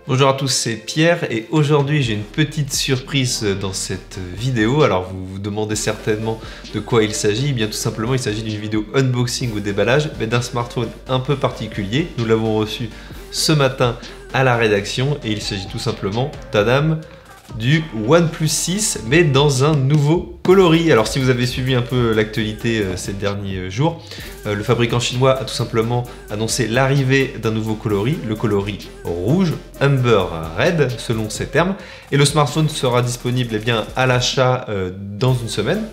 Bonjour à tous, c'est Pierre et aujourd'hui j'ai une petite surprise dans cette vidéo. Alors vous vous demandez certainement de quoi il s'agit. Eh bien tout simplement il s'agit d'une vidéo unboxing ou déballage mais d'un smartphone un peu particulier. Nous l'avons reçu ce matin à la rédaction et il s'agit tout simplement, tadam, du OnePlus 6 mais dans un nouveau coloris. Alors si vous avez suivi un peu l'actualité ces derniers jours, le fabricant chinois a tout simplement annoncé l'arrivée d'un nouveau coloris, le coloris rouge, Amber Red selon ses termes, et le smartphone sera disponible à l'achat dans une semaine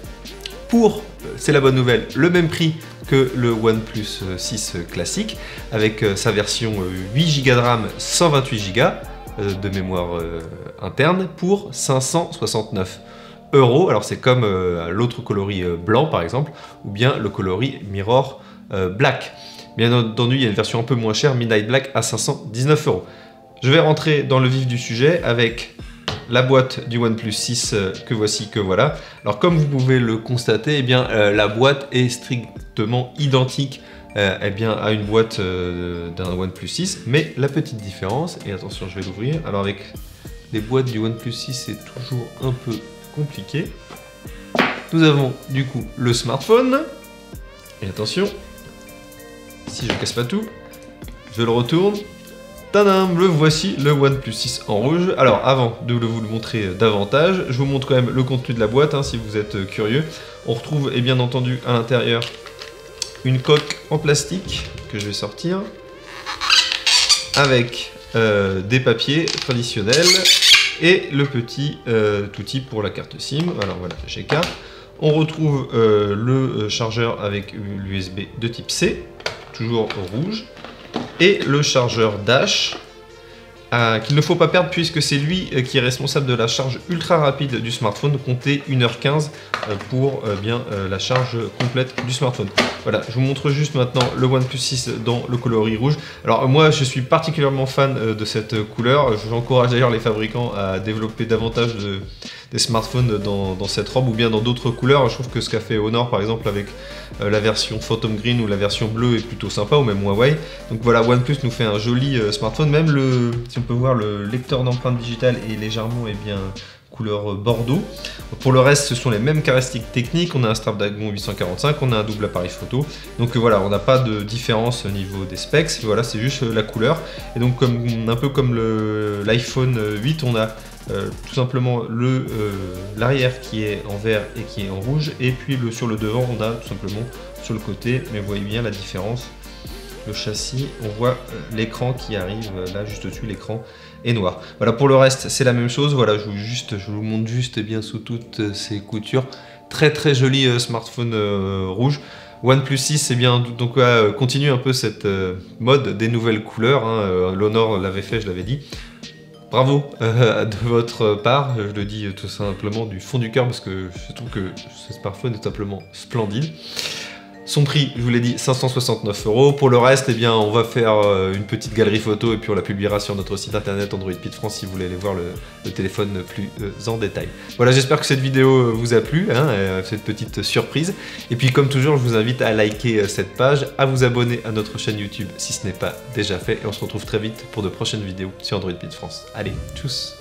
pour, c'est la bonne nouvelle, le même prix que le OnePlus 6 classique avec sa version 8 Go de RAM, 128 Go de mémoire interne pour 569 €. Alors c'est comme l'autre coloris blanc par exemple, ou bien le coloris Mirror Black. Bien entendu, il y a une version un peu moins chère, Midnight Black, à 519 €. Je vais rentrer dans le vif du sujet avec la boîte du OnePlus 6 que voici, que voilà. Alors comme vous pouvez le constater, eh bien, la boîte est strictement identique à une boîte d'un OnePlus 6, mais la petite différence, et attention je vais l'ouvrir, alors avec les boîtes du OnePlus 6 c'est toujours un peu compliqué. Nous avons du coup le smartphone, et attention, si je casse pas tout, je le retourne, tadam, le voici, le OnePlus 6 en rouge. Alors avant de vous le montrer davantage, je vous montre quand même le contenu de la boîte, hein, si vous êtes curieux. On retrouve et bien entendu à l'intérieur une coque en plastique que je vais sortir avec des papiers traditionnels et le petit outil pour la carte SIM. Alors voilà, GK. On retrouve le chargeur avec l'USB de type C, toujours rouge, et le chargeur Dash qu'il ne faut pas perdre puisque c'est lui qui est responsable de la charge ultra rapide du smartphone, comptez 1h15 pour la charge complète du smartphone. Voilà, je vous montre juste maintenant le OnePlus 6 dans le coloris rouge. Alors moi je suis particulièrement fan de cette couleur, j'encourage d'ailleurs les fabricants à développer davantage des smartphones dans cette robe ou bien dans d'autres couleurs. Je trouve que ce qu'a fait Honor par exemple avec la version Phantom Green ou la version bleue est plutôt sympa, ou même Huawei. Donc voilà, OnePlus nous fait un joli smartphone, même si on peut voir le lecteur d'empreintes digitales est légèrement couleur bordeaux. Pour le reste, ce sont les mêmes caractéristiques techniques. On a un Snapdragon 845, on a un double appareil photo. Donc voilà, on n'a pas de différence au niveau des specs. Voilà, c'est juste la couleur. Et donc un peu comme l'iPhone 8, on a tout simplement l'arrière qui est en vert et qui est en rouge. Et puis sur le devant, on a tout simplement sur le côté. Mais vous voyez bien la différence. Le châssis, on voit l'écran qui arrive là juste au-dessus, l'écran est noir. Voilà, pour le reste c'est la même chose. Voilà, je vous montre juste bien sous toutes ces coutures. Très très joli smartphone rouge. OnePlus 6 donc continue un peu cette mode des nouvelles couleurs, hein. L'Honor l'avait fait, je l'avais dit. Bravo de votre part, je le dis tout simplement du fond du cœur parce que je trouve que ce smartphone est tout simplement splendide. Son prix, je vous l'ai dit, 569 €. Pour le reste, eh bien, on va faire une petite galerie photo et puis on la publiera sur notre site internet Android Pit France si vous voulez aller voir le téléphone plus en détail. Voilà, j'espère que cette vidéo vous a plu, hein, cette petite surprise. Et puis comme toujours, je vous invite à liker cette page, à vous abonner à notre chaîne YouTube si ce n'est pas déjà fait. Et on se retrouve très vite pour de prochaines vidéos sur Android Pit France. Allez, tchuss!